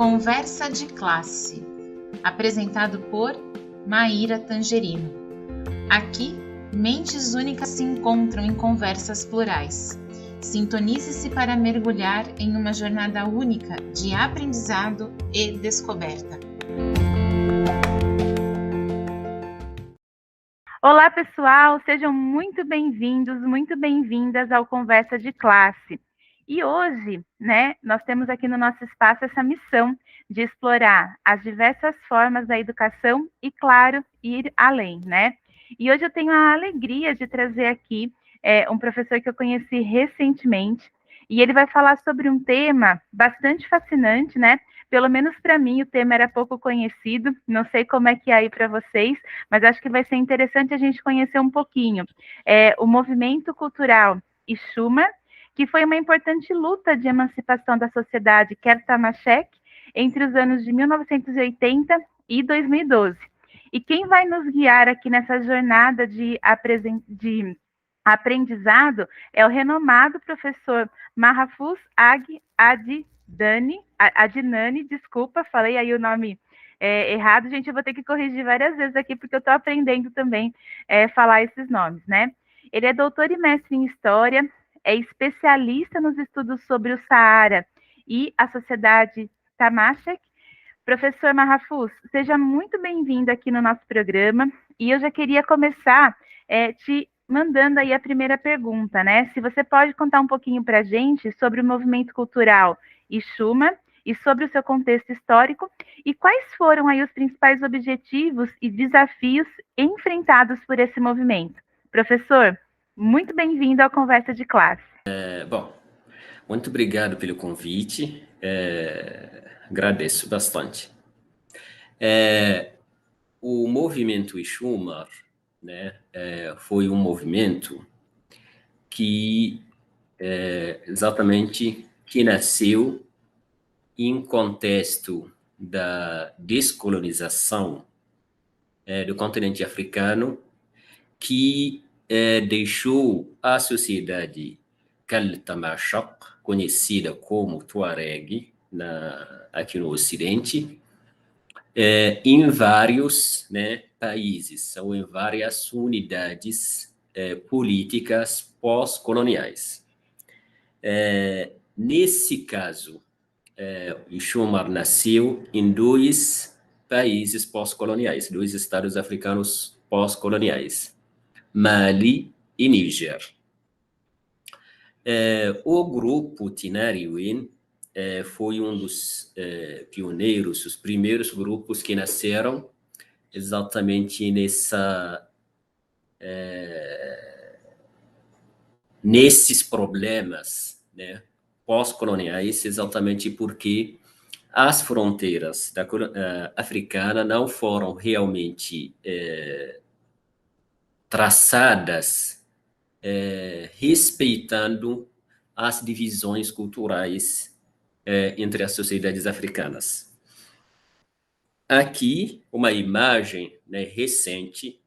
Conversa de Classe, apresentado por Maíra Tangerino. Aqui, mentes únicas se encontram em conversas plurais. Sintonize-se para mergulhar em uma jornada única de aprendizado e descoberta. Olá, pessoal! Sejam muito bem-vindos, muito bem-vindas ao Conversa de Classe. E hoje, nós temos aqui no nosso espaço essa missão de explorar as diversas formas da educação e, claro, ir além, E hoje eu tenho a alegria de trazer aqui um professor que eu conheci recentemente, e ele vai falar sobre um tema bastante fascinante, Pelo menos para mim o tema era pouco conhecido, não sei como é que é aí para vocês, mas acho que vai ser interessante a gente conhecer um pouquinho. O movimento cultural Ixuma, que foi uma importante luta de emancipação da sociedade Kertamashek entre os anos de 1980 e 2012. E quem vai nos guiar aqui nessa jornada de aprendizado é o renomado professor Mahfouz Ag Adnani, desculpa, falei aí o nome errado, gente, eu vou ter que corrigir várias vezes aqui, porque eu estou aprendendo também falar esses nomes, Ele é doutor e mestre em História, é especialista nos estudos sobre o Saara e a sociedade Tamashek. Professor Mahfouz, seja muito bem-vindo aqui no nosso programa, e eu já queria começar te mandando aí a primeira pergunta, Se você pode contar um pouquinho para a gente sobre o movimento cultural Ixuma e sobre o seu contexto histórico, e quais foram aí os principais objetivos e desafios enfrentados por esse movimento. Professor, muito bem-vindo à Conversa de Classe. Bom, muito obrigado pelo convite, agradeço bastante. O movimento Ixuma, foi um movimento que exatamente que nasceu em contexto da descolonização do continente africano, que deixou a sociedade Kaltamashak, conhecida como Tuareg aqui no Ocidente, em vários países, ou em várias unidades políticas pós-coloniais. Nesse caso, o Ixuma nasceu em dois países pós-coloniais, dois estados africanos pós-coloniais, Mali e Níger. O grupo Tinariwen foi um dos pioneiros, os primeiros grupos que nasceram exatamente nesses problemas pós-coloniais, exatamente porque as fronteiras africanas não foram realmente traçadas respeitando as divisões culturais entre as sociedades africanas. Aqui, uma imagem recente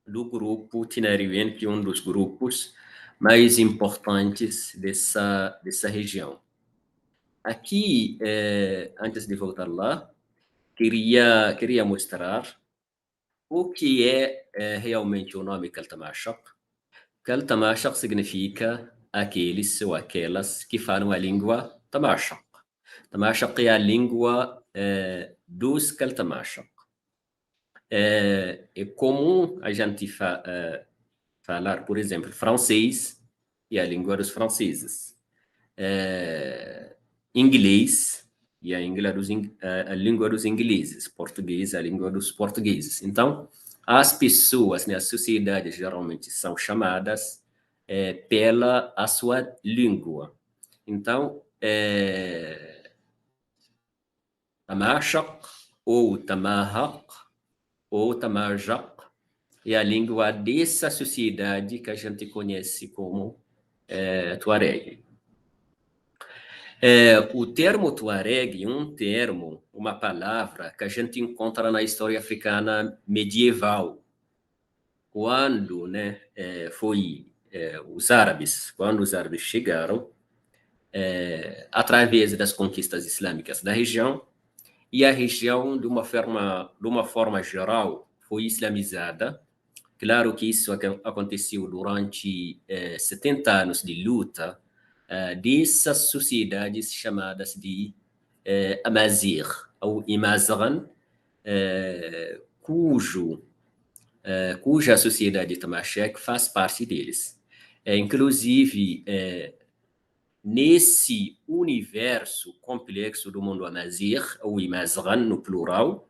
do grupo Tinariwen, que é um dos grupos mais importantes dessa região. Aqui, antes de voltar lá, queria mostrar o que é realmente o nome Kaltamashak. Kaltamashak significa aqueles ou aquelas que falam a língua Tamashak. Tamashak é a língua dos Kaltamashak. É comum a gente falar, por exemplo, francês, e a língua dos franceses. Inglês, e a língua dos ingleses. Português, a língua dos portugueses. Então, as pessoas, as sociedades, geralmente são chamadas pela a sua língua. Então, Tamashak, ou Tamahak, ou Tamajak, é a língua dessa sociedade que a gente conhece como Tuareg. O termo Tuareg é um termo, uma palavra que a gente encontra na história africana medieval, quando quando os árabes chegaram, através das conquistas islâmicas da região, e a região, de uma forma geral, foi islamizada. Claro que isso aconteceu durante 70 anos de luta dessas sociedades chamadas de Amazigh, ou Imazighan, cuja sociedade Tamashek faz parte deles. Inclusive, nesse universo complexo do mundo Amazigh, ou Imazighan no plural,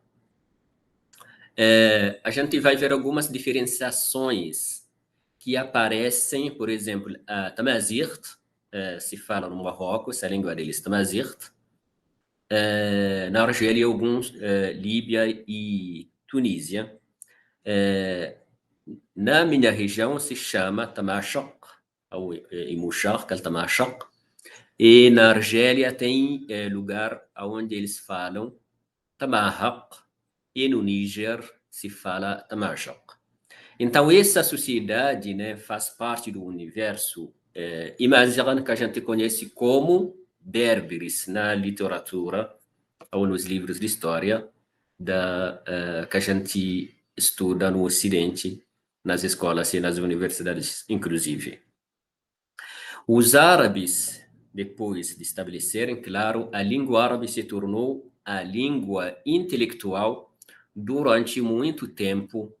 a gente vai ver algumas diferenciações que aparecem, por exemplo, a Tamazight, se fala no Marrocos, a língua deles Tamazight, na Argélia, alguns, Líbia e Tunísia. Na minha região se chama Tamashaq, ou Imushaq, al-Tamashaq, e na Argélia tem lugar onde eles falam Tamahaq, e no Níger se fala Tamashaq. Então, essa sociedade, né, faz parte do universo Imazighan, que a gente conhece como berberes na literatura ou nos livros de história que a gente estuda no Ocidente, nas escolas e nas universidades, inclusive. Os árabes, depois de estabelecerem, claro, a língua árabe se tornou a língua intelectual durante muito tempo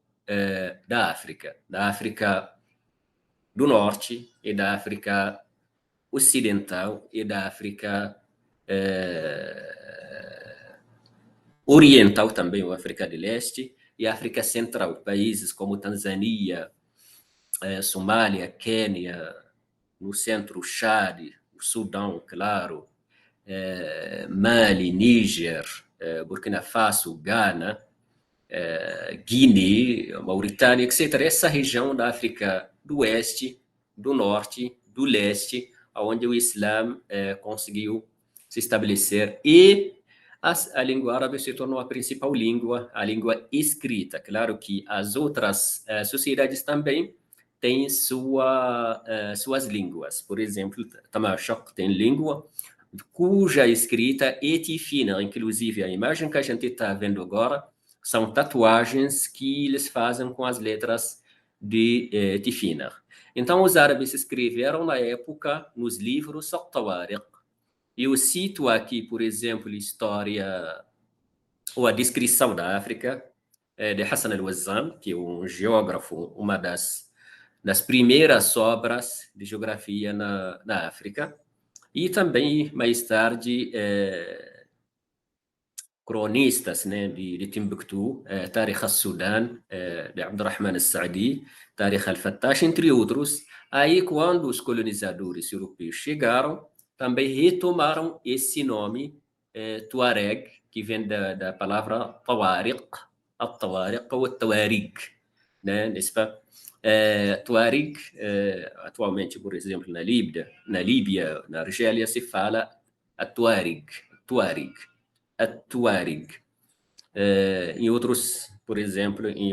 da África do Norte e da África Ocidental e da África Oriental também, ou África do Leste, e África Central, países como Tanzânia, Somália, Quênia, no centro, Chad, o Sudão, claro, Mali, Níger, Burkina Faso, Ghana, Guiné, Mauritânia, etc. Essa região da África do Oeste, do Norte, do Leste, onde o Islã conseguiu se estabelecer, e a língua árabe se tornou a principal língua, a língua escrita. Claro que as outras sociedades também têm suas línguas. Por exemplo, Tamashaq tem língua cuja escrita é tifina. Inclusive, a imagem que a gente está vendo agora são tatuagens que eles fazem com as letras de tifina. Então, os árabes escreveram na época nos livros At-Tawariq. Eu cito aqui, por exemplo, história ou a descrição da África de Hassan al-Wazzam, que é um geógrafo, uma das primeiras obras de geografia na África, e também, mais tarde, cronistas, né, de Timbuktu, Tarikh al-Sudan, de Abdurrahman al-Saadi, Tarikh al-Fattash, entre outros. Aí, quando os colonizadores europeus chegaram, também retomaram esse nome, Tuareg, que vem da palavra Tawariq, At-Tawariq ou Tawarig, né, n'est-ce pas? Tuareg, atualmente, por exemplo, na Líbia, na Argélia, se fala a Tuareg. Em outros, por exemplo, em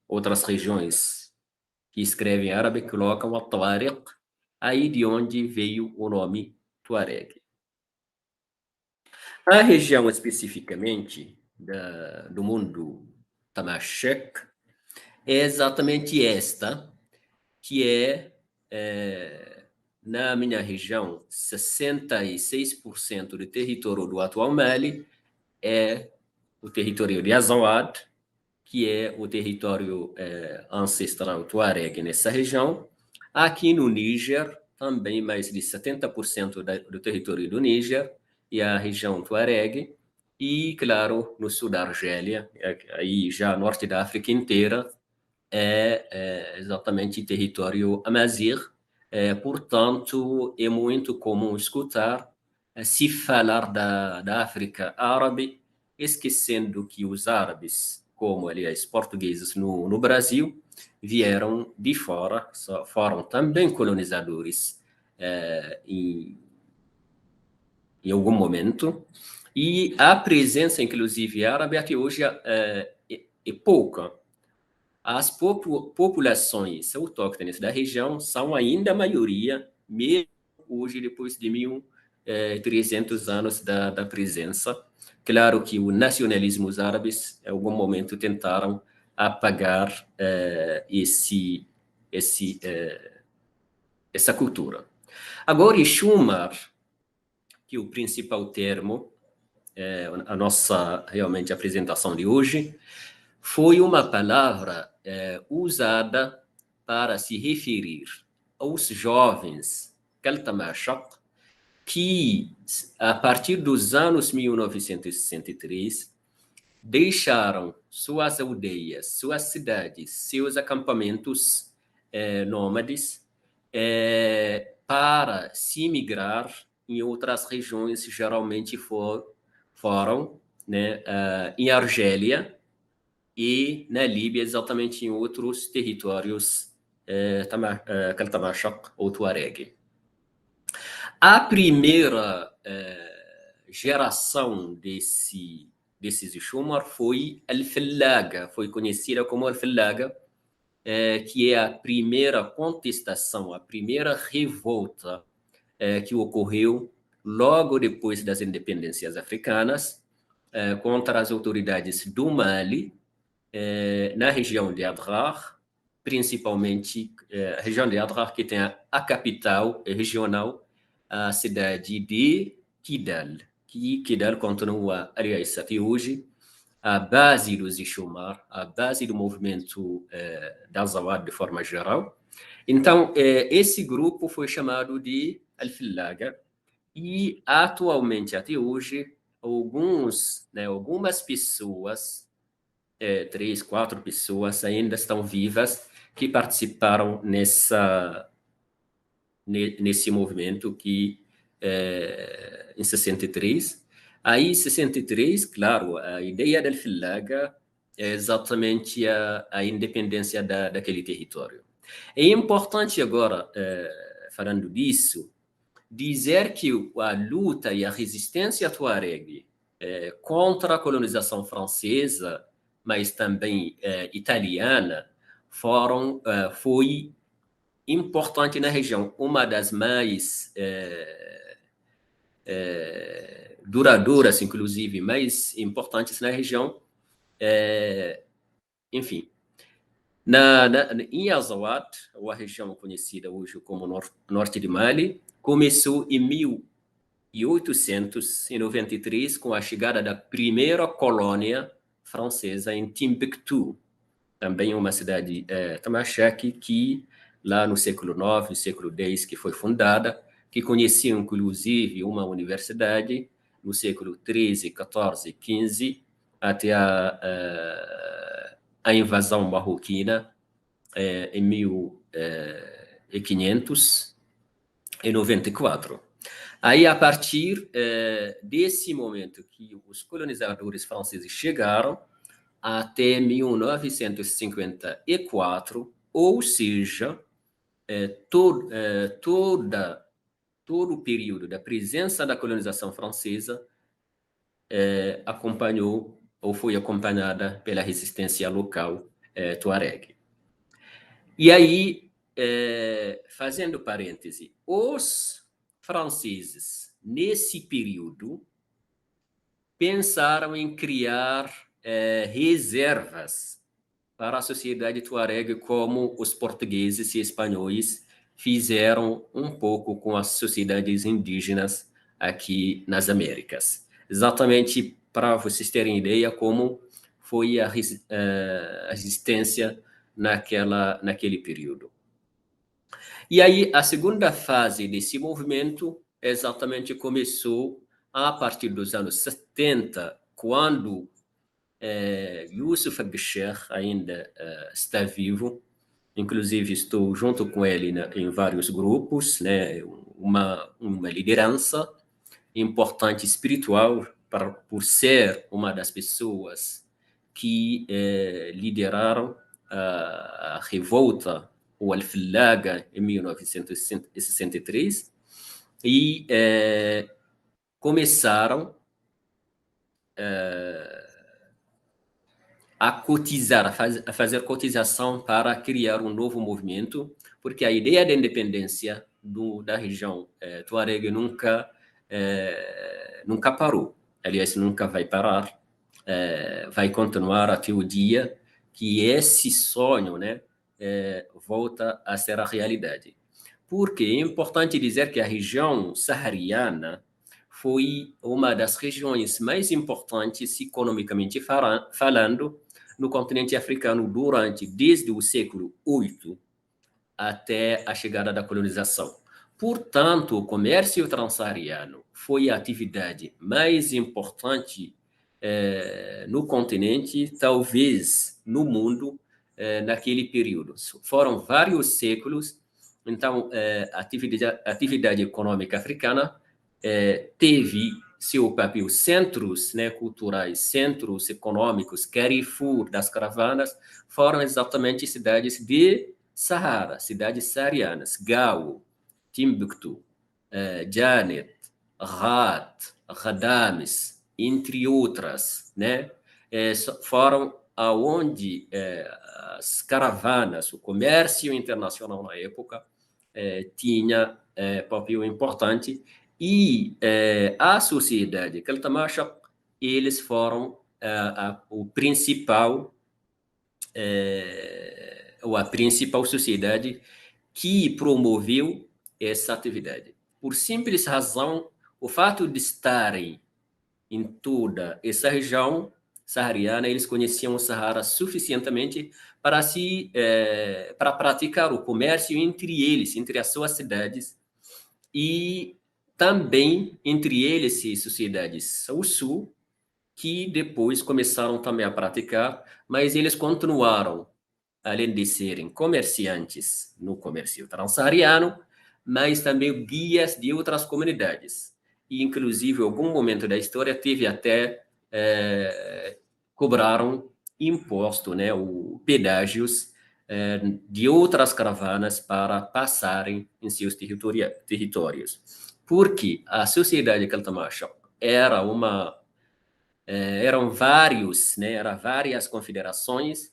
outras regiões que escrevem árabe, colocam a Tawariq, aí de onde veio o nome Tuareg. A região especificamente do mundo Tamashek é exatamente esta, que na minha região, 66% do território do atual Mali é o território de Azawad, que é o território ancestral Tuareg nessa região. Aqui no Níger, também mais de 70% do território do Níger e a região Tuareg. E, claro, no sul da Argélia, aí já norte da África inteira, exatamente território Amazigh. Portanto, é muito comum escutar se falar da África árabe, esquecendo que os árabes, como, aliás, portugueses no Brasil, vieram de fora, foram também colonizadores em algum momento, e a presença, inclusive, árabe até hoje é pouca. As populações autóctones da região são ainda a maioria, mesmo hoje, depois de 1.300 anos da presença. Claro que os nacionalismos árabes, em algum momento, tentaram apagar essa cultura. Agora, Schumann, que é o principal termo, a nossa, realmente, apresentação de hoje, foi uma palavra usada para se referir aos jovens Kaltamashaq, que, a partir dos anos 1963, deixaram suas aldeias, suas cidades, seus acampamentos nômades para se migrar em outras regiões, geralmente foram, né, em Argélia e na Líbia, exatamente em outros territórios Kaltamashaq ou Tuareg. A primeira geração desses Schumann foi Al-Fallaga, foi conhecida como Al-Fallaga, que é a primeira contestação, a primeira revolta que ocorreu logo depois das independências africanas contra as autoridades do Mali, na região de Adrar, principalmente a região de Adrar, que tem a capital regional, a cidade de Kidal, que Kidal continua, aliás, até hoje, a base dos Schumann, a base do movimento da Azawad de forma geral. Então, esse grupo foi chamado de Al-Fallaga, e atualmente, até hoje, algumas pessoas, 3, 4 pessoas ainda estão vivas que participaram nesse movimento que em 63. Aí, em 63, claro, a ideia da Al-Fallaga é exatamente a independência daquele território. É importante agora, falando disso, dizer que a luta e a resistência tuareg contra a colonização francesa, mas também italiana, foi importante na região, uma das mais duradouras, inclusive, mais importantes na região. Enfim, em Azawad, ou a região conhecida hoje como norte de Mali, começou em 1893 com a chegada da primeira colônia francesa em Timbuktu, também uma cidade Tamashek, que lá no século IX, século X, que foi fundada, que conhecia inclusive uma universidade no século XIII, XIV, XV, até a invasão marroquina em 1594. Aí, a partir desse momento que os colonizadores franceses chegaram, até 1954, ou seja, todo o período da presença da colonização francesa acompanhou ou foi acompanhada pela resistência local tuareg. E aí, fazendo parêntese, os franceses, nesse período, pensaram em criar reservas para a sociedade tuareg, como os portugueses e espanhóis fizeram um pouco com as sociedades indígenas aqui nas Américas. Exatamente para vocês terem ideia como foi a resistência naquele período. E aí, a segunda fase desse movimento exatamente começou a partir dos anos 70, quando Youssef al-Sheikh ainda está vivo. Inclusive, estou junto com ele em vários grupos, né? uma liderança importante espiritual, por ser uma das pessoas que lideraram a revolta, o Al-Fallaga, em 1963, e começaram a cotizar, a fazer cotização para criar um novo movimento, porque a ideia da independência da região Tuareg nunca parou. Aliás, nunca vai parar. Vai continuar até o dia que esse sonho, né, volta a ser a realidade. Porque é importante dizer que a região saariana foi uma das regiões mais importantes economicamente falando no continente africano desde o século VIII até a chegada da colonização. Portanto, o comércio transsaariano foi a atividade mais importante no continente, talvez no mundo, naquele período. Foram vários séculos, então a atividade econômica africana teve seu papel, centros, né, culturais, centros econômicos, Carrefour das caravanas, foram exatamente cidades de Sahara, cidades saarianas, Gao, Timbuktu, Janet, Raat, Ghadames, entre outras, né? Foram aonde as caravanas, o comércio internacional na época, tinha papel importante, e a sociedade Keltamasha, eles foram o principal, ou a principal sociedade que promoveu essa atividade. Por simples razão, o fato de estarem em toda essa região saariana, eles conheciam o Saara suficientemente para para praticar o comércio entre eles, entre as suas cidades, e também entre eles e sociedades ao sul, que depois começaram também a praticar, mas eles continuaram, além de serem comerciantes no comércio transsaariano, mas também guias de outras comunidades. E, inclusive, em algum momento da história, teve até cobraram imposto, né, o pedágios de outras caravanas para passarem em seus territórios. Porque a sociedade Keltamasha eram vários, né, várias confederações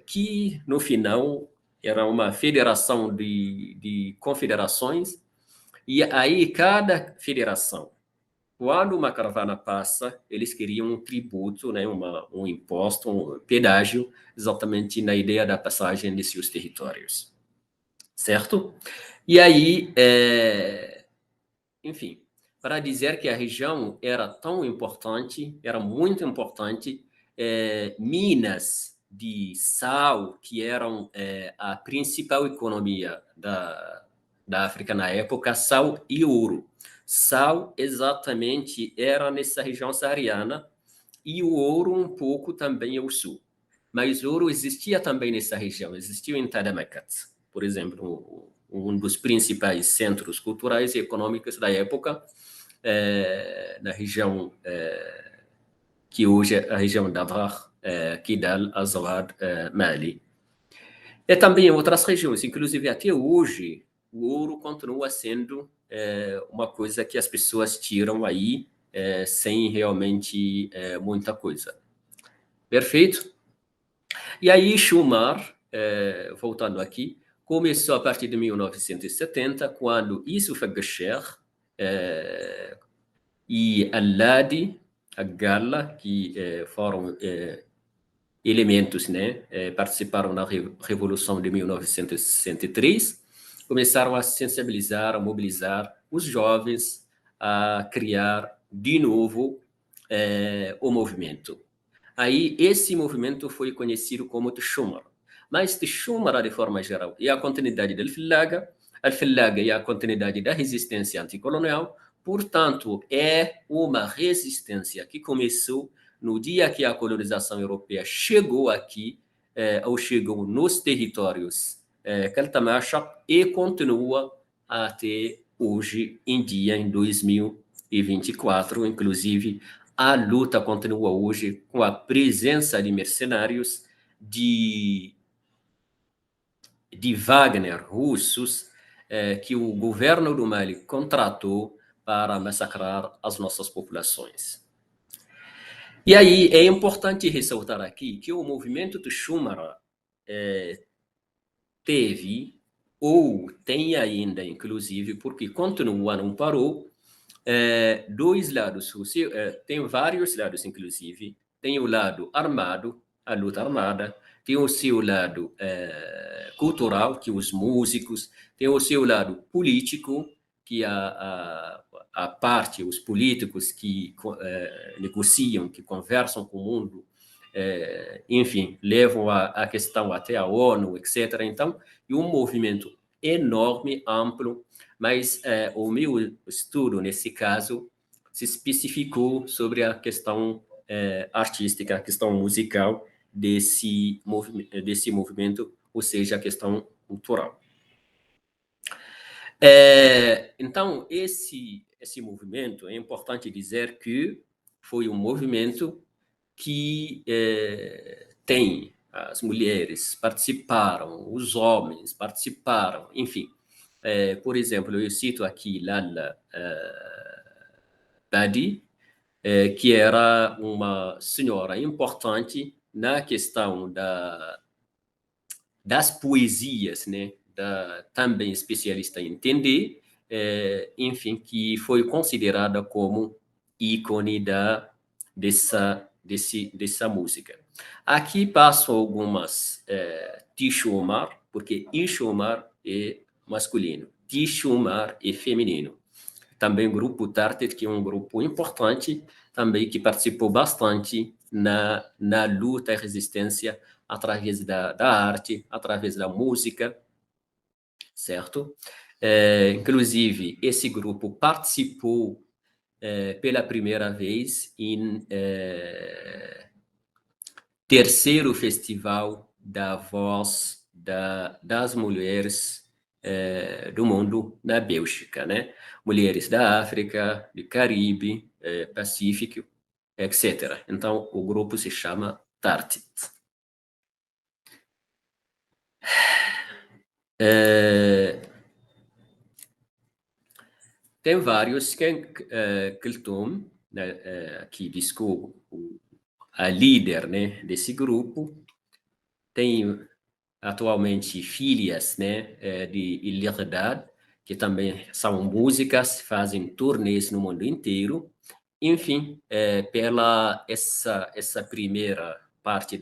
que, no final, era uma federação de confederações, e aí cada federação, quando uma caravana passa, eles queriam um tributo, né, um imposto, um pedágio, exatamente na ideia da passagem de seus territórios. Certo? E aí, enfim, para dizer que a região era tão importante, era muito importante, minas de sal, que eram a principal economia da África na época, sal e ouro. Sal, exatamente, era nessa região saariana, e o ouro um pouco também ao sul. Mas o ouro existia também nessa região, existiu em Tadamakat, por exemplo, um dos principais centros culturais e econômicos da época, na região que hoje é a região de Adrar, Kidal, Azawad, Mali. E também em outras regiões, inclusive até hoje, o ouro continua sendo uma coisa que as pessoas tiram aí sem realmente muita coisa. Perfeito? E aí Schumann, voltando aqui, começou a partir de 1970, quando Yusuf al-Gasher e Al-Ladi, Al-Galla, que foram elementos, né, participaram na Revolução de 1963, começaram a sensibilizar, a mobilizar os jovens a criar de novo o movimento. Aí esse movimento foi conhecido como Tshumara. Mas Tshumara, de forma geral, é a continuidade do Al-Fillaga é a continuidade da resistência anticolonial, portanto, é uma resistência que começou no dia que a colonização europeia chegou aqui, ou chegou nos territórios Keltamasha, e continua até hoje em dia, em 2024, inclusive. A luta continua hoje com a presença de mercenários de Wagner, russos, que o governo do Mali contratou para massacrar as nossas populações. E aí é importante ressaltar aqui que o movimento do Shumara teve, ou tem ainda, inclusive, porque continua, não parou, dois lados, tem vários lados, inclusive, tem o lado armado, a luta armada, tem o seu lado cultural, que os músicos, tem o seu lado político, que a parte, os políticos que negociam, que conversam com o mundo, enfim, levam a questão até a ONU, etc. Então, é um movimento enorme, amplo, mas o meu estudo, nesse caso, se especificou sobre a questão artística, a questão musical desse movimento, ou seja, a questão cultural. Então, esse movimento, é importante dizer que foi um movimento que tem, as mulheres participaram, os homens participaram, enfim. Por exemplo, eu cito aqui Lalla Badi, que era uma senhora importante na questão das poesias, né? Também especialista em entender, enfim, que foi considerada como ícone dessa música. Aqui passo algumas Tishomar, porque Ishomar é masculino, Tishomar é feminino. Também o grupo Tartet, que é um grupo importante, também que participou bastante na luta e resistência através da arte, através da música, certo? Inclusive, esse grupo participou pela primeira vez em terceiro festival da voz das mulheres do mundo na Bélgica, né? Mulheres da África, do Caribe, Pacífico, etc. Então, o grupo se chama Tartet. Tem vários Keltum, que disco a líder, né, desse grupo. Tem atualmente filhas, né, de Ilherdad, que também são músicas, fazem turnês no mundo inteiro. Enfim, pela essa primeira parte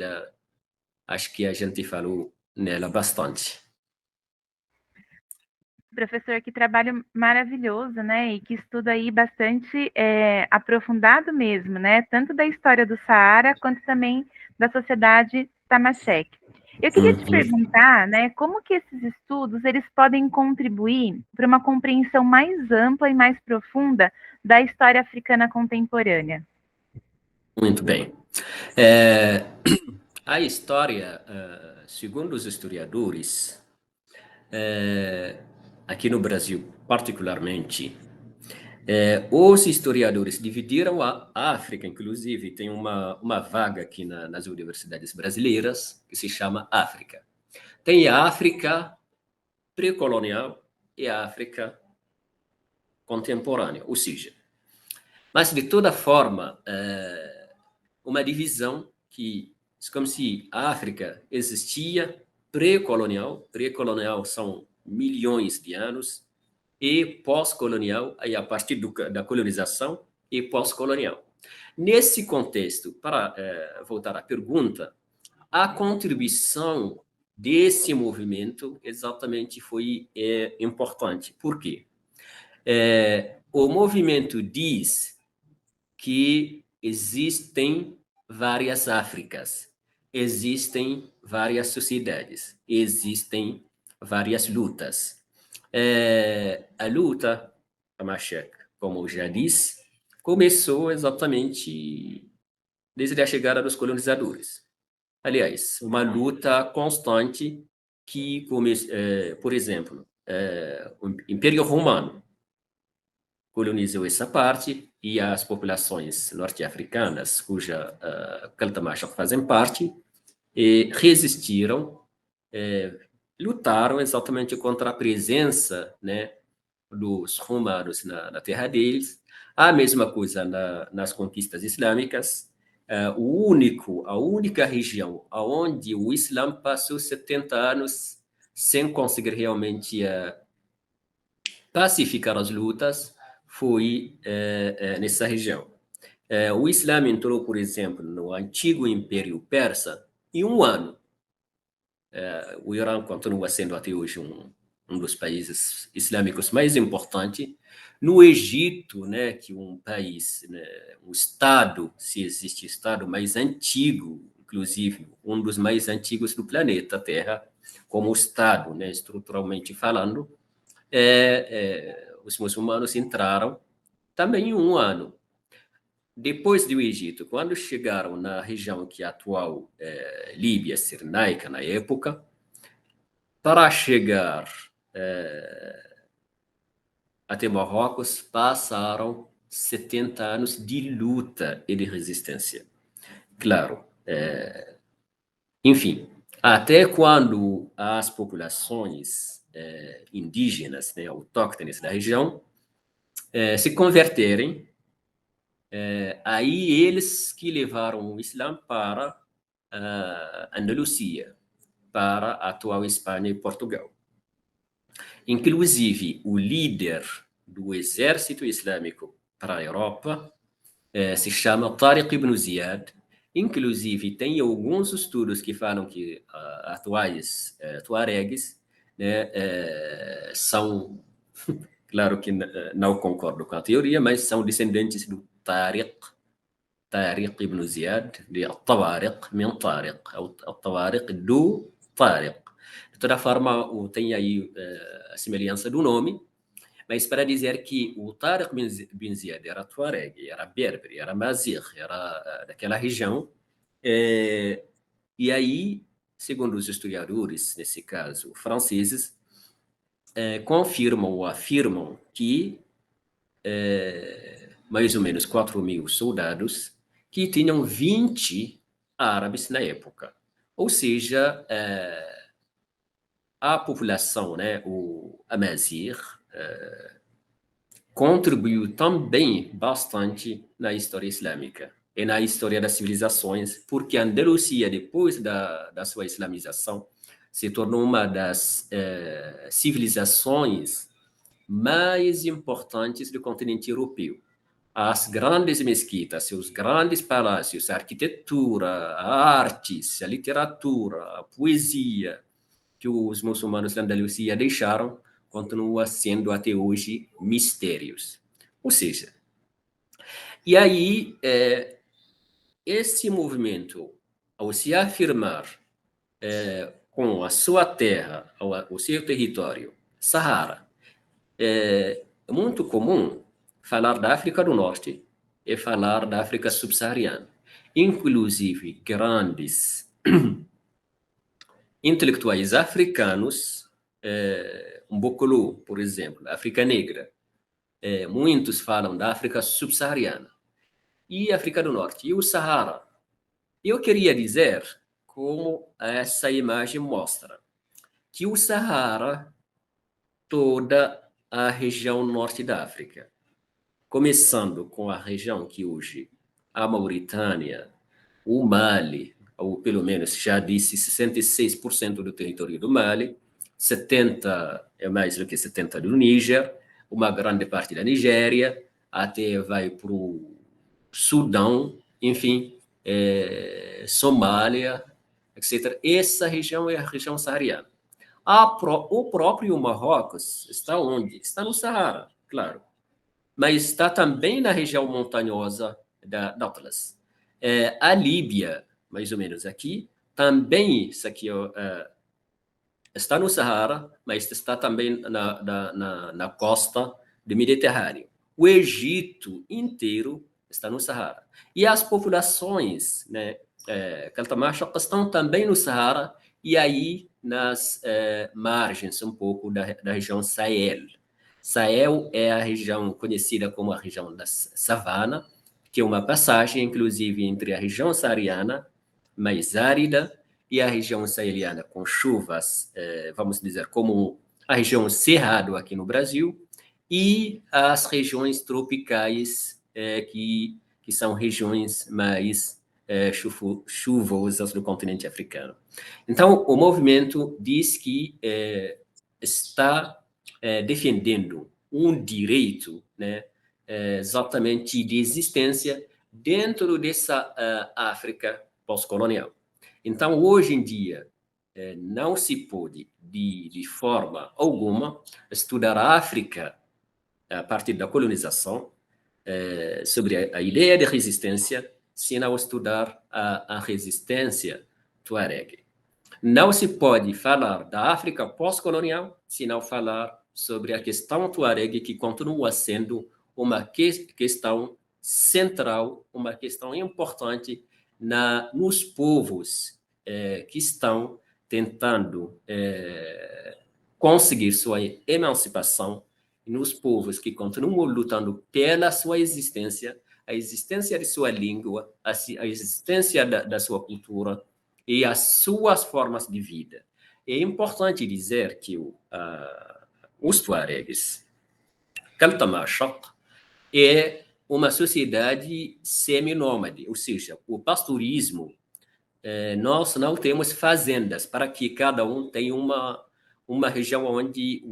acho que a gente falou nela bastante. Professor, que trabalho maravilhoso, né? E que estuda aí bastante aprofundado mesmo, né? Tanto da história do Saara quanto também da sociedade Tamacheq. Eu queria te perguntar, né, como que esses estudos eles podem contribuir para uma compreensão mais ampla e mais profunda da história africana contemporânea? Muito bem. A história, segundo os historiadores, aqui no Brasil particularmente, os historiadores dividiram a África, inclusive tem uma vaga aqui nas universidades brasileiras que se chama África. Tem a África pré-colonial e a África contemporânea, ou seja, mas de toda forma, uma divisão que é como se a África existia pré-colonial são milhões de anos, e pós-colonial, aí a partir da colonização e pós-colonial. Nesse contexto, para voltar à pergunta, a contribuição desse movimento exatamente foi importante. Por quê? O movimento diz que existem várias Áfricas, existem várias sociedades, existem várias lutas. A luta, a Tamacheq, como eu já disse, começou exatamente desde a chegada dos colonizadores. Aliás, uma luta constante que, por exemplo, o Império Romano colonizou essa parte e as populações norte-africanas, cuja Tamacheq fazem parte, resistiram, lutaram exatamente contra a presença, né, dos romanos na terra deles. A mesma coisa nas conquistas islâmicas, a única região onde o Islã passou 70 anos sem conseguir realmente pacificar as lutas foi nessa região. O Islã entrou, por exemplo, no antigo Império Persa em um ano. O Irã continua sendo até hoje um dos países islâmicos mais importantes. No Egito, né, que é um país, né, um estado, se existe estado mais antigo, inclusive um dos mais antigos do planeta Terra, como estado, né, estruturalmente falando, os muçulmanos entraram também em um ano. Depois do Egito, quando chegaram na região que é a atual Líbia Cirenaica, na época, para chegar até Marrocos, passaram 70 anos de luta e de resistência. Claro, enfim, até quando as populações indígenas, né, autóctones da região, se converterem, aí eles que levaram o Islã para a Andalucia, para a atual Espanha e Portugal. Inclusive, o líder do exército islâmico para a Europa se chama Tariq ibn Ziyad. Inclusive, tem alguns estudos que falam que atuais tuaregues, né, são, claro que não concordo com a teoria, mas são descendentes do Tariq ibn Ziyad, de Tawariq, min Tariq, o Tawariq do Tariq. De toda forma, tem aí a semelhança do nome, mas para dizer que o Tariq bin Ziyad era tuareg, era berber, era mazir, era daquela região, e aí, segundo os historiadores, nesse caso franceses, confirmam ou afirmam que mais ou menos 4.000 soldados que tinham 20 árabes na época. Ou seja, a população, né, o Amazigh, contribuiu também bastante na história islâmica e na história das civilizações, porque a Andalucia, depois da sua islamização, se tornou uma das civilizações mais importantes do continente europeu. As grandes mesquitas, os grandes palácios, a arquitetura, a artes, a literatura, a poesia que os muçulmanos da Andalucia deixaram continua sendo até hoje mistérios. Ou seja, e aí esse movimento, ao se afirmar com a sua terra, o seu território, Sahara, é muito comum falar da África do Norte e falar da África subsaariana. Inclusive, grandes intelectuais africanos, Mbokolo, por exemplo, África Negra, muitos falam da África subsaariana e África do Norte, e o Sahara. Eu queria dizer, como essa imagem mostra, que o Sahara, toda a região norte da África, começando com a região que hoje a Mauritânia, o Mali, ou pelo menos já disse 66% do território do Mali, 70% é mais do que 70% do Níger, uma grande parte da Nigéria, até vai para o Sudão, enfim, Somália, etc. Essa região é a região saariana. O próprio Marrocos está onde? Está no Saara, claro, mas está também na região montanhosa da Atlas. A Líbia, mais ou menos aqui, também isso aqui, está no Saara, mas está também na costa do Mediterrâneo. O Egito inteiro está no Saara. E as populações, né, Caltamachaq, estão também no Saara, e aí nas margens um pouco da região Sahel. Sahel é a região conhecida como a região da savana, que é uma passagem, inclusive, entre a região saariana, mais árida, e a região saheliana, com chuvas, vamos dizer, como a região Cerrado aqui no Brasil, e as regiões tropicais, que são regiões mais chuvosas do continente africano. Então, o movimento diz que está defendendo um direito, né, exatamente de existência dentro dessa África pós-colonial. Então, hoje em dia, não se pode, de forma alguma, estudar a África a partir da colonização, sobre a ideia de resistência, se não estudar a resistência tuareg. Não se pode falar da África pós-colonial se não falar sobre a questão tuareg, que continua sendo uma questão central, uma questão importante nos povos que estão tentando conseguir sua emancipação, nos povos que continuam lutando pela sua existência, a existência de sua língua, a existência da sua cultura e as suas formas de vida. É importante dizer que os tuaregs, Kaltamachak, é uma sociedade seminômade, ou seja, o pastorismo, nós não temos fazendas para que cada um tenha uma região onde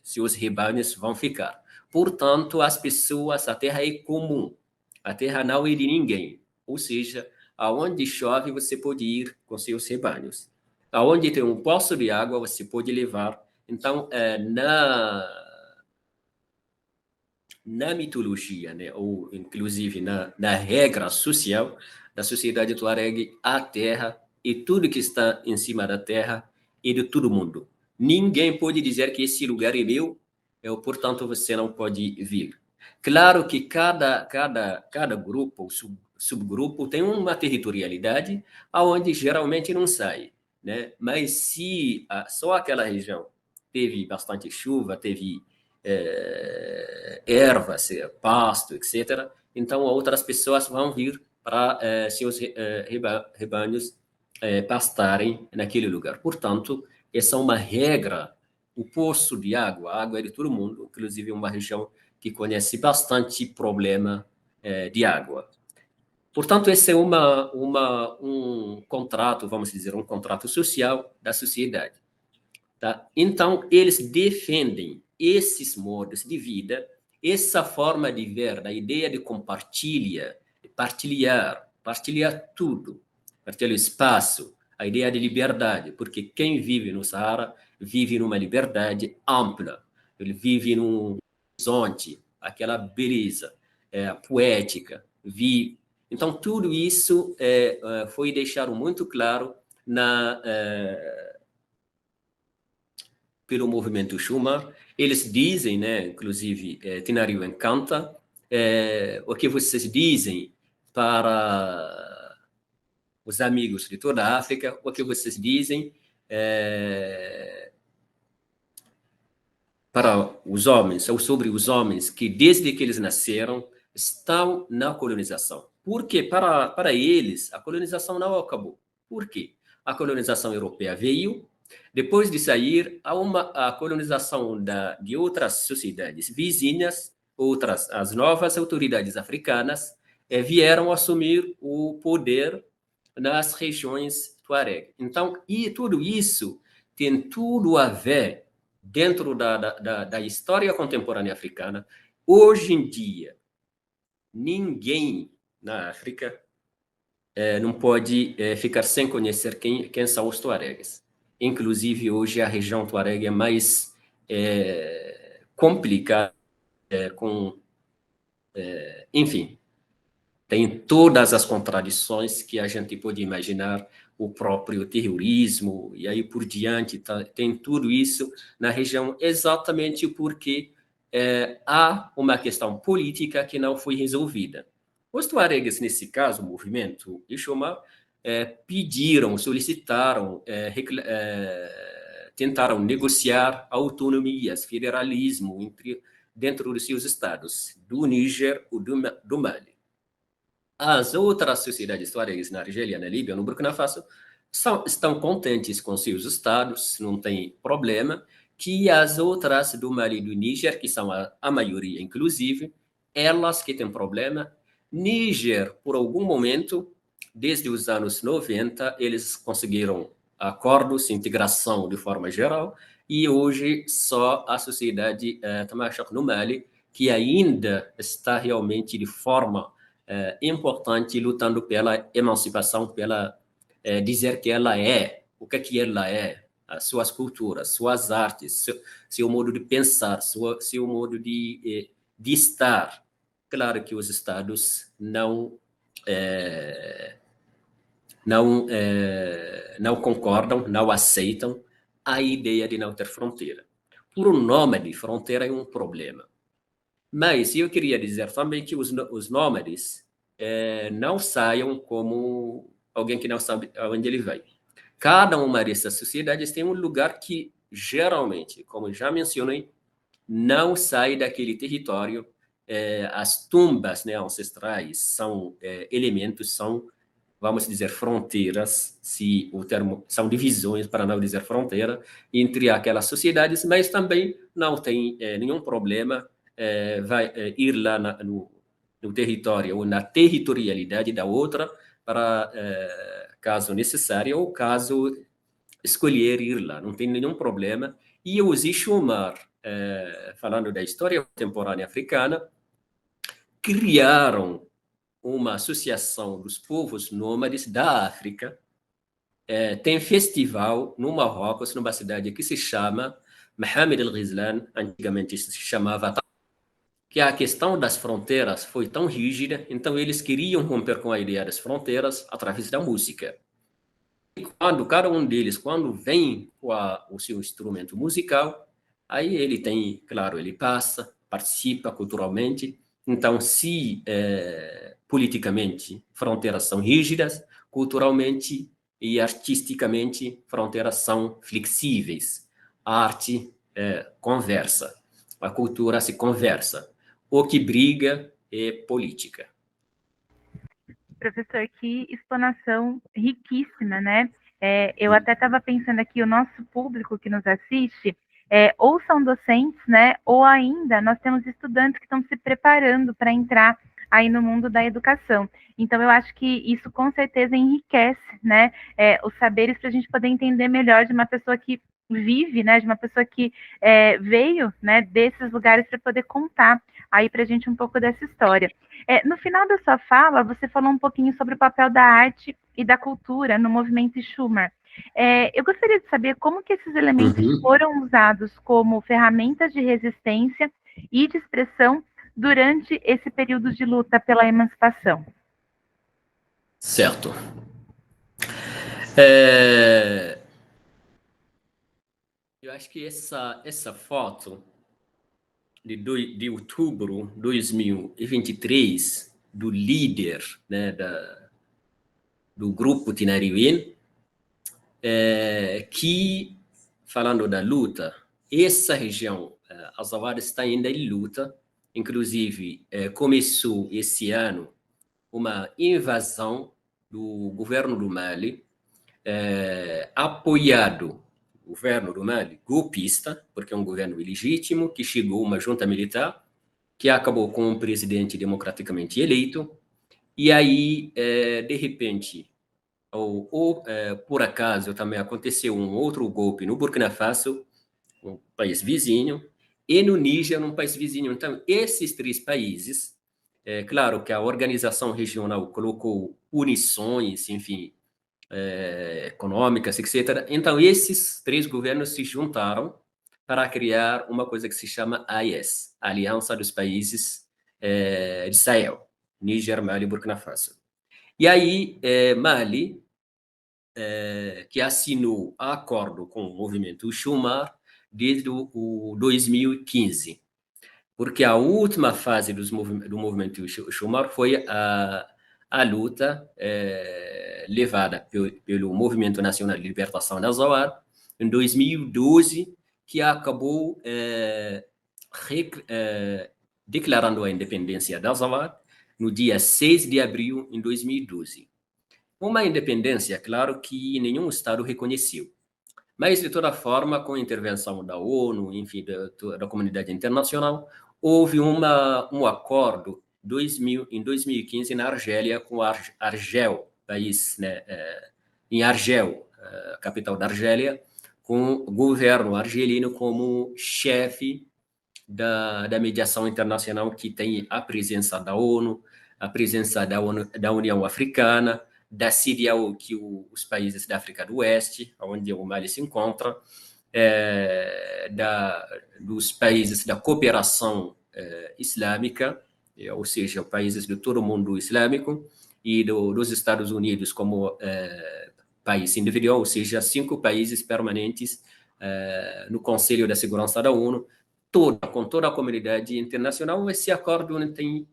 seus rebanhos vão ficar. Portanto, as pessoas, a terra é comum, a terra não é de ninguém, ou seja, aonde chove você pode ir com seus rebanhos, aonde tem um poço de água você pode levar. Então, na mitologia, né, ou inclusive na regra social da sociedade tuareg, a terra e tudo que está em cima da terra é de todo mundo. Ninguém pode dizer que esse lugar é meu, portanto você não pode vir. Claro que cada grupo ou subgrupo tem uma territorialidade aonde geralmente não sai, né? Mas se só aquela região teve bastante chuva, teve ervas, pasto, etc., então outras pessoas vão vir para seus rebanhos pastarem naquele lugar. Portanto, essa é uma regra. O poço de água, a água é de todo mundo, inclusive uma região que conhece bastante problema de água. Portanto, esse é um contrato, vamos dizer, um contrato social da sociedade. Tá? Então, eles defendem esses modos de vida, essa forma de ver, a ideia de partilhar tudo, partilhar o espaço, a ideia de liberdade, porque quem vive no Saara vive numa liberdade ampla, ele vive num horizonte, aquela beleza poética, Então, tudo isso foi deixado muito claro pelo movimento Schumann. Eles dizem, né, inclusive, Tenário encanta, o que vocês dizem para os amigos de toda a África, o que vocês dizem para os homens, ou sobre os homens que, desde que eles nasceram, estão na colonização. Porque, para eles, a colonização não acabou. Por quê? A colonização europeia veio, depois de sair, a colonização de outras sociedades vizinhas, as novas autoridades africanas, vieram assumir o poder nas regiões tuareg. Então, e tudo isso tem tudo a ver dentro da história contemporânea africana. Hoje em dia, ninguém na África não pode ficar sem conhecer quem são os tuaregs. Inclusive, hoje a região tuareg é mais complicada, enfim, tem todas as contradições que a gente pode imaginar, o próprio terrorismo, e aí por diante, tem tudo isso na região, exatamente porque há uma questão política que não foi resolvida. Os tuaregs, nesse caso, o movimento Ixoma, pediram, solicitaram, tentaram negociar autonomias, federalismo dentro dos seus estados, do Níger ou do Mali. As outras sociedades tuaregs na Argélia, na Líbia, no Burkina Faso, estão contentes com seus estados, não tem problema, que as outras do Mali e do Níger, que são a maioria, inclusive, elas que têm problema, Níger, por algum momento, desde os anos 90, eles conseguiram acordos, integração de forma geral, e hoje só a sociedade Tamashek no Mali, que ainda está realmente de forma importante lutando pela emancipação, pela dizer que ela é, o que ela é, as suas culturas, suas artes, seu modo de pensar, seu modo de estar. Claro que os estados não concordam, não aceitam a ideia de não ter fronteira. Por um nômade, fronteira é um problema. Mas eu queria dizer também que os nômades não saiam como alguém que não sabe aonde ele vai. Cada uma dessas sociedades tem um lugar que, geralmente, como já mencionei, não sai daquele território. As tumbas, né, ancestrais são elementos, são, vamos dizer, fronteiras, se o termo são divisões, para não dizer fronteira, entre aquelas sociedades, mas também não tem nenhum problema vai ir lá no território ou na territorialidade da outra para, caso necessário ou caso escolher ir lá, não tem nenhum problema. E os Ixomar, falando da história contemporânea africana, criaram uma associação dos povos nômades da África. Tem festival no Marrocos, numa cidade que se chama Mohamed El Ghizlan, antigamente se chamava, que a questão das fronteiras foi tão rígida, então eles queriam romper com a ideia das fronteiras através da música. E quando cada um deles, quando vem com o seu instrumento musical, aí ele tem, claro, ele participa culturalmente. Então, se politicamente fronteiras são rígidas, culturalmente e artisticamente fronteiras são flexíveis. A arte conversa, a cultura se conversa. O que briga é política. Professor, que explanação riquíssima, né? Eu até estava pensando aqui, o nosso público que nos assiste, ou são docentes, né? Ou ainda nós temos estudantes que estão se preparando para entrar aí no mundo da educação. Então, eu acho que isso com certeza enriquece, né? Os saberes para a gente poder entender melhor de uma pessoa que vive, né? De uma pessoa que veio, né? Desses lugares para poder contar aí para a gente um pouco dessa história. No final da sua fala, você falou um pouquinho sobre o papel da arte e da cultura no movimento Schumann. Eu gostaria de saber como que esses elementos foram usados como ferramentas de resistência e de expressão durante esse período de luta pela emancipação. Certo. Eu acho que essa foto de outubro de 2023, do líder, né, do grupo Tinariwen, que, falando da luta, essa região, Azawad está ainda em luta. Inclusive, começou esse ano uma invasão do governo do Mali, apoiado, o governo do Mali, golpista, porque é um governo ilegítimo, que chegou uma junta militar, que acabou com um presidente democraticamente eleito, e aí, de repente, ou por acaso, também aconteceu um outro golpe no Burkina Faso, um país vizinho, e no Níger, um país vizinho. Então, esses três países, claro que a organização regional colocou punições, enfim, econômicas, etc. Então, esses três governos se juntaram para criar uma coisa que se chama AES, Aliança dos Países de Sahel, Níger, Mali e Burkina Faso. E aí, Mali, que assinou acordo com o movimento Schuman desde o 2015, porque a última fase do movimento Schuman foi a luta levada pelo Movimento Nacional de Libertação da Azawad em 2012, que acabou declarando a independência da Azawad no dia 6 de abril de 2012. Uma independência, claro, que nenhum Estado reconheceu. Mas, de toda forma, com a intervenção da ONU, enfim, da comunidade internacional, houve um acordo em 2015 na Argélia, com Argel, país, né, em Argel, capital da Argélia, com o governo argelino como chefe da mediação internacional, que tem a presença da ONU, a presença da União Africana, da Síria, que os países da África do Oeste, onde o Mali se encontra, dos países da cooperação islâmica, ou seja, países de todo o mundo islâmico, e dos Estados Unidos como país individual, ou seja, 5 países permanentes no Conselho da Segurança da ONU, com toda a comunidade internacional. Esse acordo não tem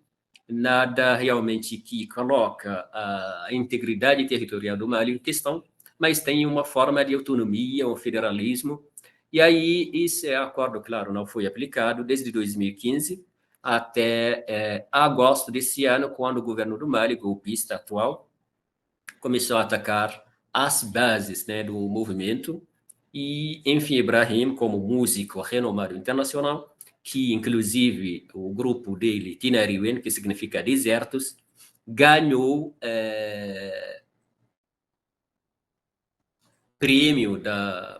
nada realmente que coloca a integridade territorial do Mali em questão, mas tem uma forma de autonomia, um federalismo, e aí esse acordo, claro, não foi aplicado desde 2015 até agosto desse ano, quando o governo do Mali, golpista atual, começou a atacar as bases, né, do movimento, e, enfim, Ibrahim, como músico renomado internacional, que, inclusive, o grupo dele, Tinariwen, que significa desertos, ganhou prêmio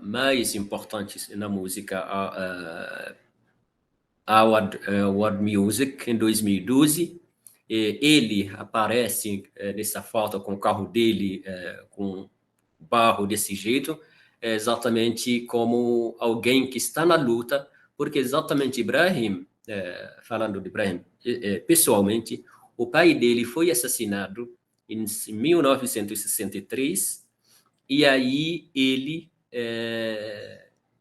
mais importante na música, World Music, em 2012. Ele aparece nessa foto com o carro dele, com barro desse jeito, exatamente como alguém que está na luta, porque exatamente Ibrahim, falando de Ibrahim pessoalmente, o pai dele foi assassinado em 1963, e aí ele,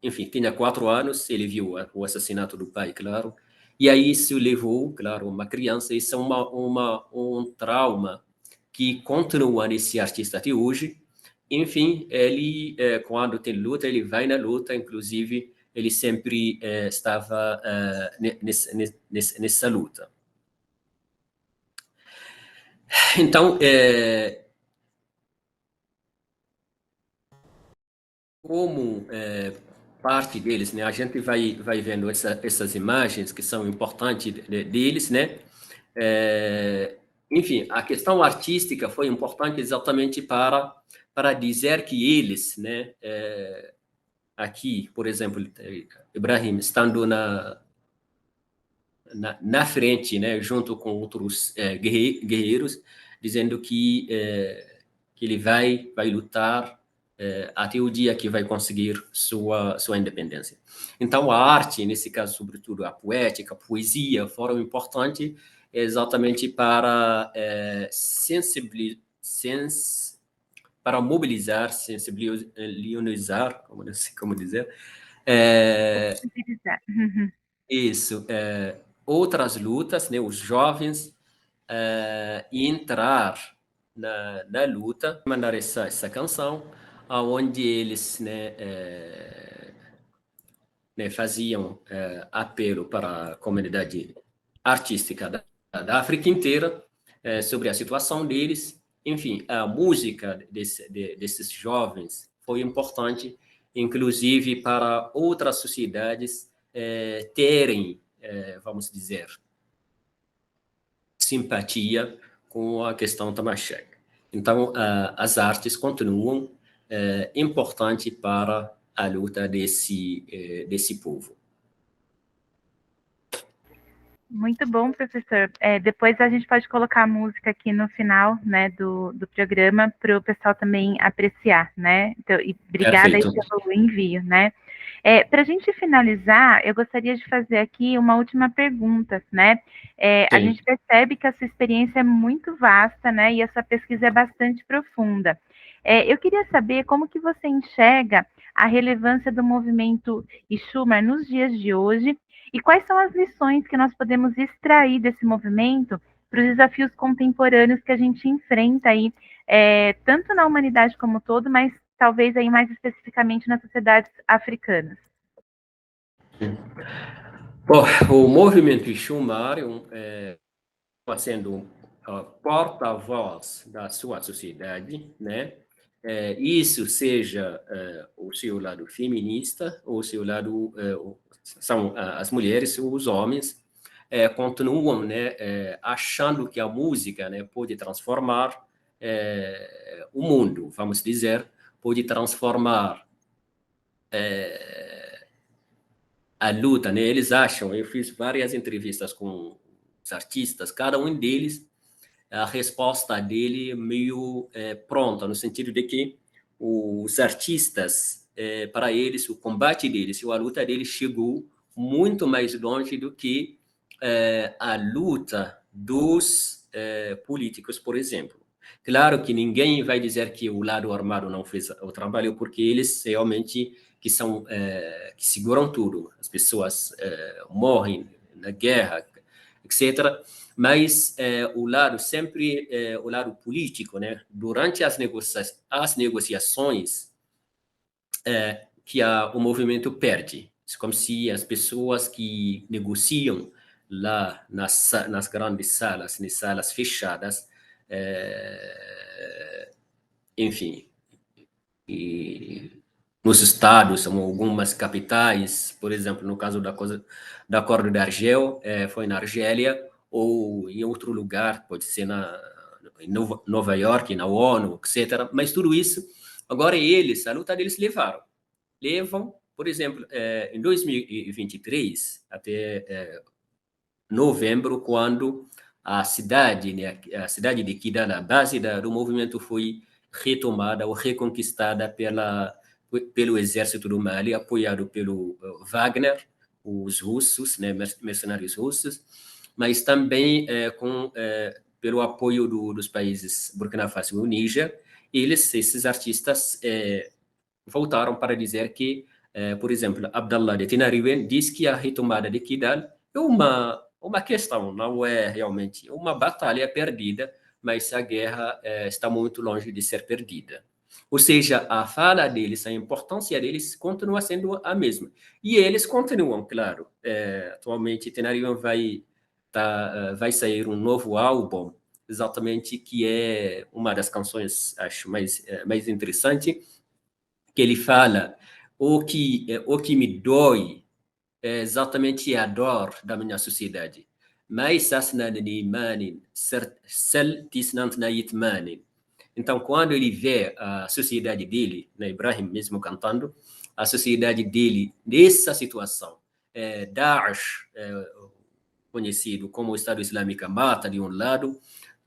enfim, tinha 4 anos, ele viu o assassinato do pai, claro, e aí isso levou, claro, uma criança, isso é um trauma que continua nesse artista até hoje. Enfim, ele, quando tem luta, ele vai na luta, inclusive, ele sempre estava nessa luta. Então, como parte deles, né, a gente vai vendo essas imagens que são importantes deles, né? Enfim, a questão artística foi importante exatamente para dizer que eles, né, aqui, por exemplo, Ibrahim estando na frente, né, junto com outros guerreiros, dizendo que ele vai lutar até o dia que vai conseguir sua independência. Então, a arte, nesse caso, sobretudo a poética, a poesia, foram importantes exatamente para para mobilizar, sensibilizar, como não sei como dizer, isso, outras lutas, né, os jovens, e entrar na luta, mandar essa canção, onde eles, né, faziam apelo para a comunidade artística da África inteira, sobre a situação deles. Enfim, a música desses jovens foi importante, inclusive para outras sociedades terem, vamos dizer, simpatia com a questão Tamashek. Então, as artes continuam importantes para a luta desse povo. Muito bom, professor. Depois a gente pode colocar a música aqui no final, né, do programa, para o pessoal também apreciar, né? Então, e obrigada aí pelo envio, né? Para a gente finalizar, eu gostaria de fazer aqui uma última pergunta, né? A gente percebe que a sua experiência é muito vasta, né? E essa pesquisa é bastante profunda. Eu queria saber como que você enxerga a relevância do movimento Ixumar nos dias de hoje e quais são as lições que nós podemos extrair desse movimento para os desafios contemporâneos que a gente enfrenta aí, tanto na humanidade como todo, mas talvez aí mais especificamente nas sociedades africanas. Bom, o movimento Ixumar está sendo porta-voz da sua sociedade, né? Isso seja o seu lado feminista, ou o seu lado são as mulheres ou os homens, continuam, né, achando que a música, né, pode transformar o mundo, vamos dizer, pode transformar a luta, né? Eles acham, eu fiz várias entrevistas com os artistas, cada um deles, a resposta dele meio pronta, no sentido de que os artistas, para eles, o combate deles, a luta deles chegou muito mais longe do que a luta dos políticos, por exemplo. Claro que ninguém vai dizer que o lado armado não fez o trabalho, porque eles realmente que são que seguram tudo. As pessoas morrem na guerra, etc. Mas o lado sempre o lado político, né? Durante as negociações que o movimento perde. É como se as pessoas que negociam lá nas grandes salas, nas salas fechadas, enfim, e nos estados, algumas capitais, por exemplo, no caso da Acordo de Argel, foi na Argélia, ou em outro lugar, pode ser em Nova York, na ONU, etc. Mas tudo isso, agora a luta deles levam, por exemplo, em 2023, até novembro, quando a cidade, né, a cidade de Kidal, a base do movimento foi retomada ou reconquistada pelo exército do Mali, apoiado pelo Wagner, os russos, né, mercenários russos, mas também pelo apoio dos países Burkina Faso e o Níger. Esses artistas voltaram para dizer que, por exemplo, Abdallah de Tinariwen diz que a retomada de Kidal é uma questão, não é realmente uma batalha perdida, mas a guerra está muito longe de ser perdida. Ou seja, a fala deles, a importância deles continua sendo a mesma. E eles continuam, claro. Atualmente, Tenarium vai sair um novo álbum, exatamente, que é uma das canções, acho, mais interessante, que ele fala o que me dói é exatamente a dor da minha sociedade. Mas então, quando ele vê a sociedade dele, né, Ibrahim mesmo cantando, a sociedade dele nessa situação, Daesh, conhecido como o Estado Islâmico, mata de um lado,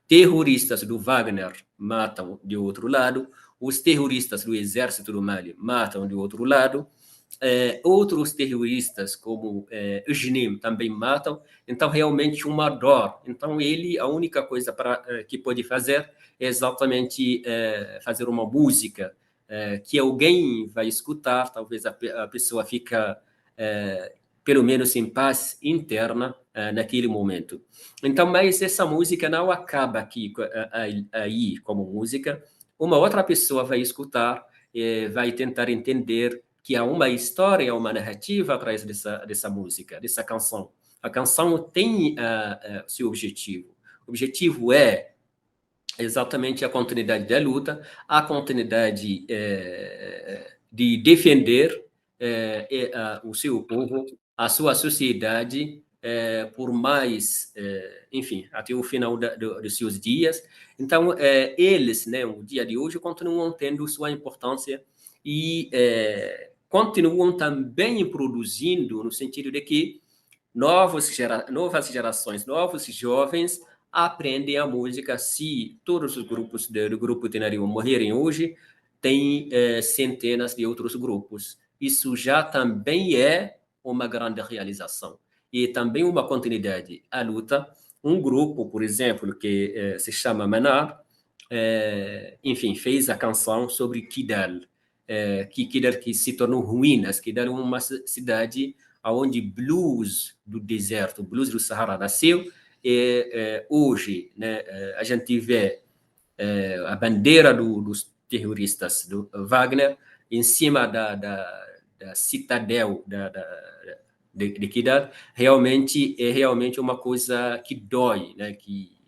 terroristas do Wagner matam de outro lado, os terroristas do exército do Mali matam de outro lado, outros terroristas como o Jnim também matam, então realmente uma dor. Então a única coisa que pode fazer é exatamente fazer uma música que alguém vai escutar, talvez a pessoa fica pelo menos em paz interna naquele momento. Então, mas essa música não acaba aqui aí como música. Uma outra pessoa vai escutar, vai tentar entender que há uma história, uma narrativa atrás dessa música, dessa canção. A canção tem seu objetivo. O objetivo é exatamente a continuidade da luta, a continuidade de defender o seu povo, a sua sociedade, por mais, enfim, até o final dos seus dias. Então, eles, né, no dia de hoje, continuam tendo sua importância e continuam também produzindo, no sentido de que novas gerações, novos jovens aprendem a música. Se todos os grupos do Grupo Tenarium morrerem hoje, tem centenas de outros grupos. Isso já também é uma grande realização. E também uma continuidade à luta. Um grupo, por exemplo, que se chama Manar, enfim, fez a canção sobre Kidal, Kidal que se tornou ruínas. Kidal é uma cidade onde blues do deserto, blues do Sahara nasceu, e hoje, né, a gente vê a bandeira dos terroristas do Wagner em cima da citadel de Kidal. Realmente é realmente uma coisa que dói, né, que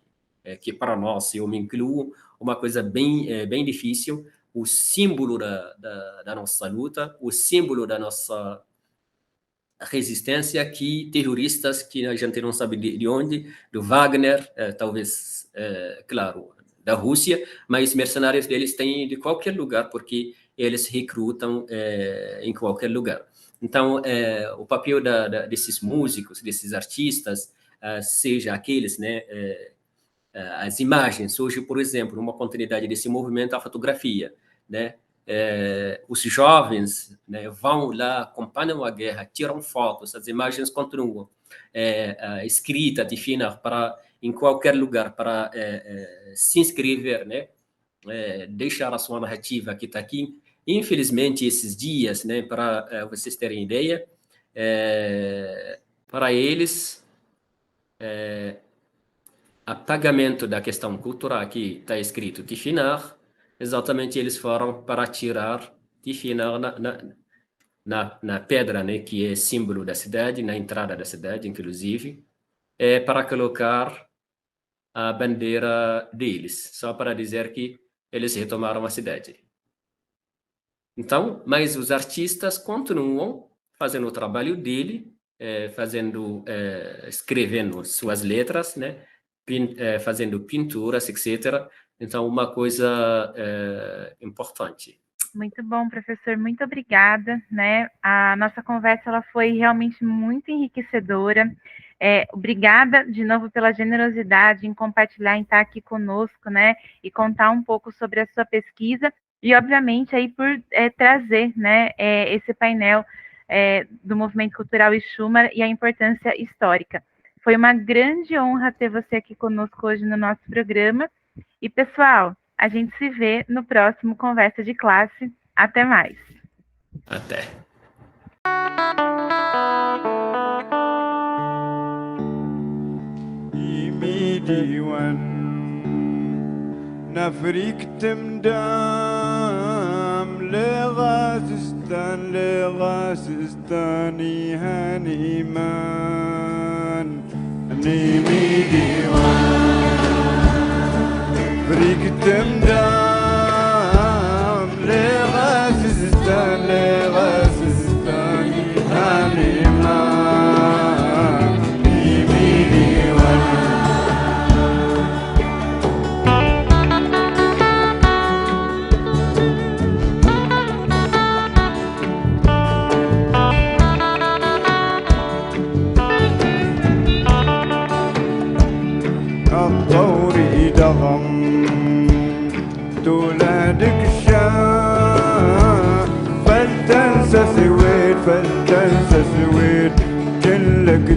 para nós, eu me incluo, uma coisa bem difícil. O símbolo da nossa luta, o símbolo da nossa resistência que terroristas que a gente não sabe de onde, do Wagner, talvez, claro, da Rússia, mas mercenários deles têm de qualquer lugar, porque eles recrutam em qualquer lugar. Então, o papel desses músicos, desses artistas, seja aqueles, né, as imagens. Hoje, por exemplo, uma continuidade desse movimento, a fotografia, né? Os jovens, né, vão lá, acompanham a guerra, tiram fotos, as imagens continuam. A escrita defina para em qualquer lugar para se inscrever, né? Deixar a sua narrativa que está aqui. Infelizmente, esses dias, né, para vocês terem ideia, para eles, apagamento da questão cultural que está escrito Tifinagh, exatamente eles foram para tirar Tifinagh na pedra, né, que é símbolo da cidade, na entrada da cidade, inclusive, para colocar a bandeira deles, só para dizer que eles retomaram a cidade. Então, mas os artistas continuam fazendo o trabalho dele, escrevendo suas letras, né, fazendo pinturas, etc. Então, uma coisa importante. Muito bom, professor, muito obrigada, né? A nossa conversa ela foi realmente muito enriquecedora. Obrigada de novo pela generosidade em compartilhar, em estar aqui conosco, né? E contar um pouco sobre a sua pesquisa e, obviamente, aí por trazer, né? Esse painel do movimento cultural Exuma e a importância histórica. Foi uma grande honra ter você aqui conosco hoje no nosso programa. E, pessoal, a gente se vê no próximo Conversa de Classe. Até mais. Até. ديوان نفريك تمدام لغاسستاني هانيمان نيمي ديوان فريك تمدام لغاسستاني هانيمان نيمي ديوان الطوري دغم تولادك شان فلتنسى سويد كلك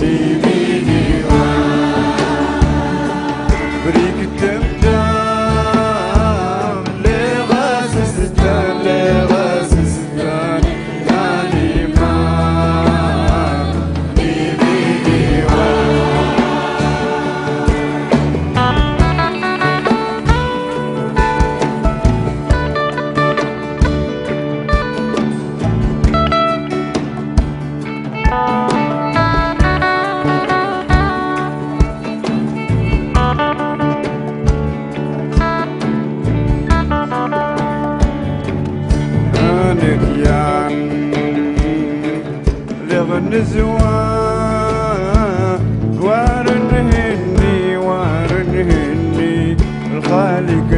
ديبي ديوان فريق تمدام لغاسستان يعني ما ديبي ديوان نزوان وارن هني الخالق